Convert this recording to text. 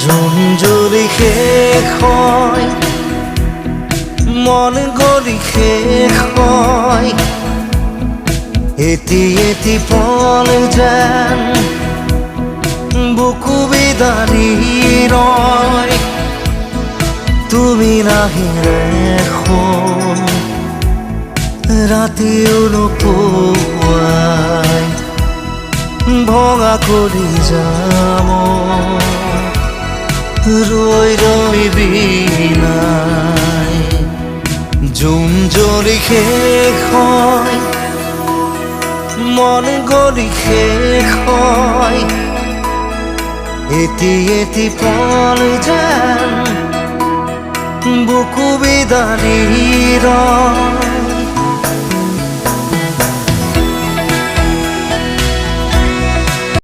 ঝুমঝুরি শেষ হয়, মন গলি শেষ হয়, এটি এটি পল যেন বুকু বিদাৰি ৰয়। তুমি নাহিলে এখন ৰাতিও নোপোৱাই ভঙা কৰি যাম ৰৈ ৰৈ বিনাই। জুম জ্বলি শেষ হয়, মন গলি শেষ হয়, এটি এটি পল যেন বুকু বিদাৰি ৰয়।